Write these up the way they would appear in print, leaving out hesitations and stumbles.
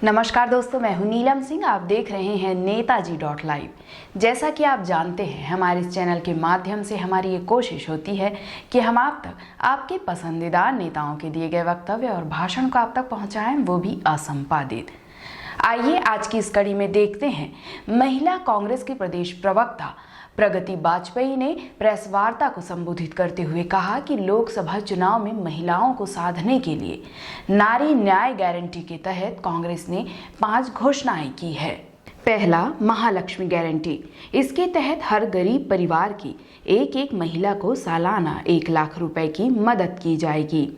नमस्कार दोस्तों, मैं हूं नीलम सिंह। आप देख रहे हैं नेताजी.live। जैसा कि आप जानते हैं, हमारे इस चैनल के माध्यम से हमारी ये कोशिश होती है कि हम आप तक आपके पसंदीदा नेताओं के दिए गए वक्तव्य और भाषण को आप तक पहुंचाएं, वो भी असंपादित। आइए आज की इस कड़ी में देखते हैं, महिला कांग्रेस की प्रदेश प्रवक्ता प्रगति वाजपेयी ने प्रेस वार्ता को संबोधित करते हुए कहा कि लोकसभा चुनाव में महिलाओं को साधने के लिए नारी न्याय गारंटी के तहत कांग्रेस ने 5 घोषणाएं की है। पहला, महालक्ष्मी गारंटी। इसके तहत हर गरीब परिवार की एक महिला को सालाना 1 लाख रुपए की मदद की जाएगी।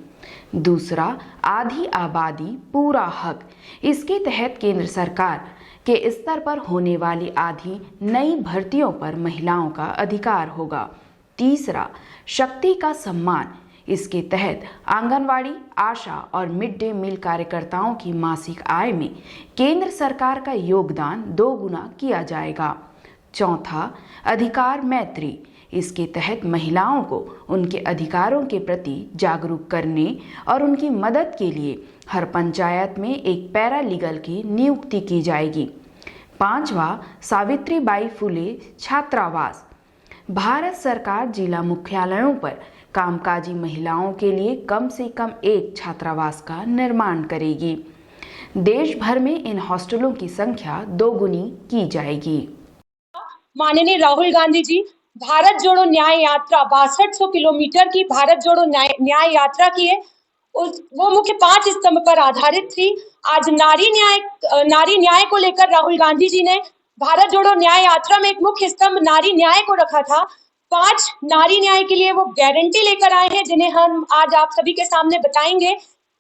दूसरा, आधी आबादी पूरा हक। इसके तहत केंद्र सरकार के स्तर पर होने वाली आधी नई भर्तियों पर महिलाओं का अधिकार होगा। तीसरा, शक्ति का सम्मान। इसके तहत आंगनवाड़ी, आशा और मिड डे मील कार्यकर्ताओं की मासिक आय में केंद्र सरकार का योगदान 2 गुना किया जाएगा। चौथा, अधिकार मैत्री। इसके तहत महिलाओं को उनके अधिकारों के प्रति जागरूक करने और उनकी मदद के लिए हर पंचायत में एक पैरालीगल की नियुक्ति की जाएगी। पांचवा, सावित्रीबाई फुले छात्रावास। भारत सरकार जिला मुख्यालयों पर कामकाजी महिलाओं के लिए कम से कम एक छात्रावास का निर्माण करेगी। देश भर में इन हॉस्टलों की संख्या 2 गुनी की जाएगी। माननीय राहुल गांधी जी भारत जोड़ो न्याय यात्रा 6200 किलोमीटर की भारत जोड़ो न्याय यात्रा की है। वो मुख्य 5 स्तंभ पर आधारित थी। आज नारी न्याय को लेकर राहुल गांधी जी ने भारत जोड़ो न्याय यात्रा में एक मुख्य स्तंभ नारी न्याय को रखा था। 5 नारी न्याय के लिए वो गारंटी लेकर आए हैं, जिन्हें हम आज आप सभी के सामने बताएंगे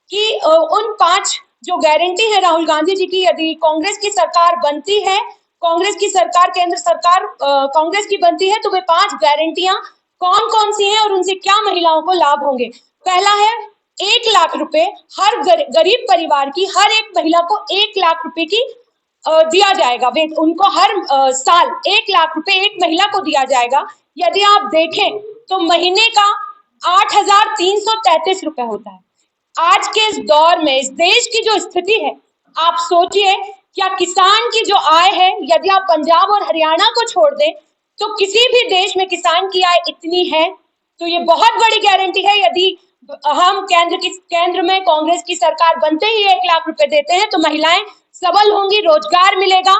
कि उन 5 जो गारंटी है राहुल गांधी जी की, यदि कांग्रेस की सरकार बनती है, कांग्रेस की सरकार, केंद्र सरकार कांग्रेस की बनती है, तो वे 5 गारंटियां कौन कौन सी हैं और उनसे क्या महिलाओं को लाभ होंगे। पहला है 1 लाख रुपए हर गरीब परिवार की, हर एक महिला को 1 लाख रुपए की दिया जाएगा। वे उनको हर साल 1 लाख रुपए एक महिला को दिया जाएगा। यदि आप देखें तो महीने का 8,333 रुपए होता है। आज के इस दौर में इस देश की जो स्थिति है, आप सोचिए, क्या किसान की जो आय है, यदि आप पंजाब और हरियाणा को छोड़ दें तो किसी भी देश में किसान की आय इतनी है। तो ये बहुत बड़ी गारंटी है। यदि हम केंद्र में कांग्रेस की सरकार बनते ही 1 लाख रुपए देते हैं तो महिलाएं सबल होंगी, रोजगार मिलेगा,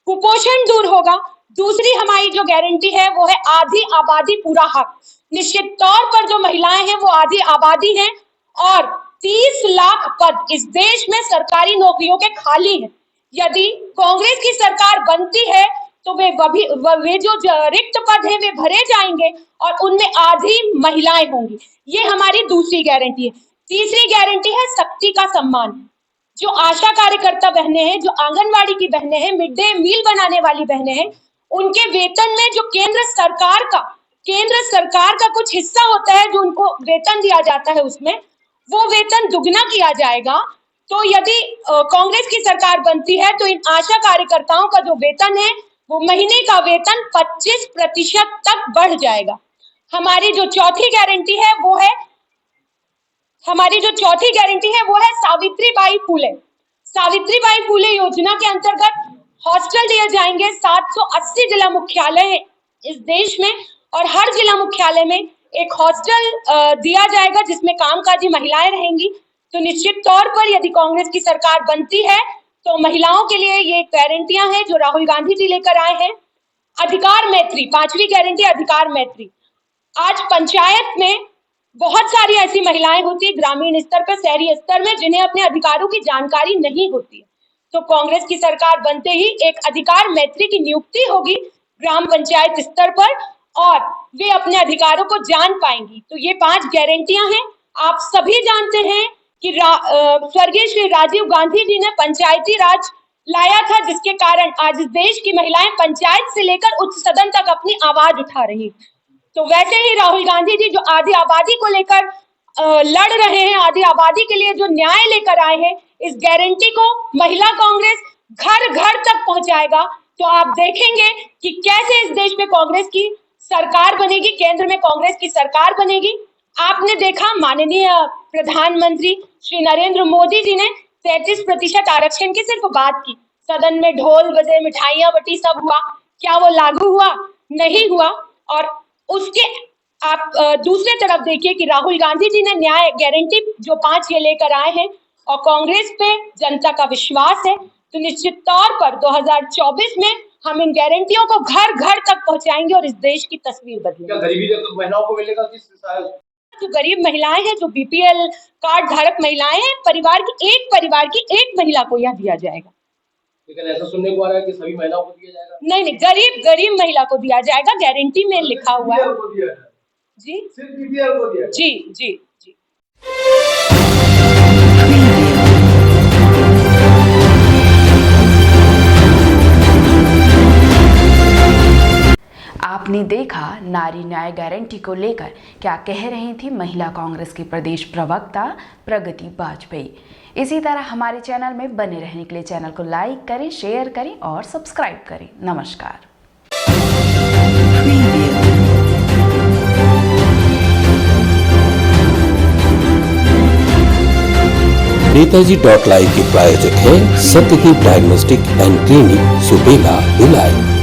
कुपोषण दूर होगा। दूसरी हमारी जो गारंटी है वो है आधी आबादी पूरा हक। निश्चित तौर पर जो महिलाएं हैं वो आधी आबादी हैं और 30 लाख पद इस देश में सरकारी नौकरियों के खाली हैं। यदि कांग्रेस की सरकार बनती है तो वे जो रिक्त पद हैं वे भरे जाएंगे और उनमें आधी महिलाएं होंगी। ये हमारी दूसरी गारंटी है। तीसरी गारंटी है शक्ति का सम्मान। जो आशा कार्यकर्ता बहनें हैं, जो आंगनवाड़ी की बहनें हैं, मिड डे मील बनाने वाली बहनें हैं, उनके वेतन में जो केंद्र सरकार का कुछ हिस्सा होता है, जो उनको वेतन दिया जाता है, उसमें वो वेतन दुगना किया जाएगा। तो यदि कांग्रेस की सरकार बनती है तो इन आशा कार्यकर्ताओं का जो वेतन है वो महीने का वेतन 25% तक बढ़ जाएगा। हमारी जो चौथी गारंटी है वो है सावित्रीबाई फुले योजना के अंतर्गत हॉस्टल दिए जाएंगे। 780 जिला मुख्यालय है इस देश में और हर जिला मुख्यालय में एक हॉस्टल दिया जाएगा जिसमें कामकाजी महिलाएं रहेंगी। तो निश्चित तौर पर यदि कांग्रेस की सरकार बनती है तो महिलाओं के लिए ये गारंटियां हैं जो राहुल गांधी जी लेकर आए हैं। अधिकार मैत्री, 5वीं गारंटी अधिकार मैत्री। आज पंचायत में बहुत सारी ऐसी महिलाएं होती है, ग्रामीण स्तर पर, शहरी स्तर में, जिन्हें अपने अधिकारों की जानकारी नहीं होती है। तो कांग्रेस की सरकार बनते ही एक अधिकार मैत्री की नियुक्ति होगी ग्राम पंचायत स्तर पर और वे अपने अधिकारों को जान पाएंगी। तो ये 5 गारंटियां हैं। आप सभी जानते हैं कि स्वर्गीय श्री राजीव गांधी जी ने पंचायती राज लाया था, जिसके कारण आज देश की महिलाएं पंचायत से लेकर उच्च सदन तक अपनी आवाज उठा रही। तो वैसे ही राहुल गांधी जी जो आधी आबादी को लेकर लड़ रहे हैं, आधी आबादी के लिए जो न्याय लेकर आए हैं, इस गारंटी को महिला कांग्रेस घर घर तक पहुंचाएगा। तो आप देखेंगे कि कैसे इस देश में कांग्रेस की सरकार बनेगी, केंद्र में कांग्रेस की सरकार बनेगी। आपने देखा माननीय प्रधानमंत्री श्री नरेंद्र मोदी जी ने 33% आरक्षण की सिर्फ बात की, सदन में ढोल बजे, मिठाइयां बटी, सब हुआ, क्या वो लागू हुआ? नहीं हुआ। और उसके आप दूसरे तरफ देखिए कि राहुल गांधी जी ने न्याय गारंटी जो 5 ये लेकर आए हैं और कांग्रेस पे जनता का विश्वास है, तो निश्चित तौर पर 2024 में हम इन गारंटियों को घर घर तक पहुंचाएंगे और इस देश की तस्वीर बदलेंगे। क्या गरीबी रेखा महिलाओं को मिलेगा किस जो गरीब महिलाएं हैं, जो बीपीएल कार्ड धारक महिलाएं हैं, परिवार की एक महिला को यह दिया जाएगा। लेकिन ऐसा सुनने को आ रहा है कि सभी महिलाओं को दिया जाएगा। नहीं, गरीब महिला को दिया जाएगा, गारंटी में लिखा हुआ है। जी सिर्फ बीपीएल को दिया। जी। आपने देखा नारी न्याय गारंटी को लेकर क्या कह रही थी महिला कांग्रेस की प्रदेश प्रवक्ता प्रगति वाजपेयी। इसी तरह हमारे चैनल में बने रहने के लिए चैनल को लाइक करें, शेयर करें और सब्सक्राइब करें। नमस्कार। नेताजी.live के प्रायोजक है Satyadev diagnostic and clinic, Supela, Bhilai.